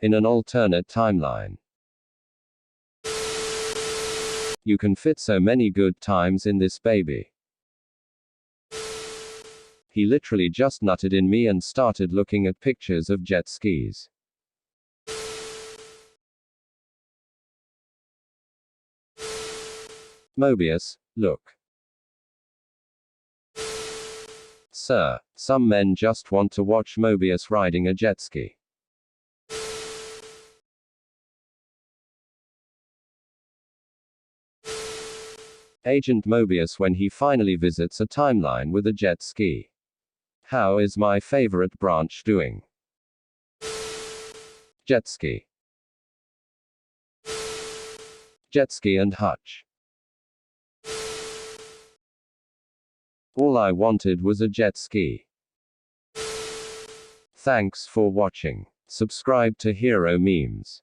In an alternate timeline. You can fit so many good times in this baby. He literally just nutted in me and started looking at pictures of jet skis. Mobius, look. Sir, some men just want to watch Mobius riding a jet ski. Agent Mobius when he finally visits a timeline with a jet ski. How is my favorite branch doing? Jet ski. Jet ski and Hutch. All I wanted was a jet ski. Thanks for watching. Subscribe to Hero Memes.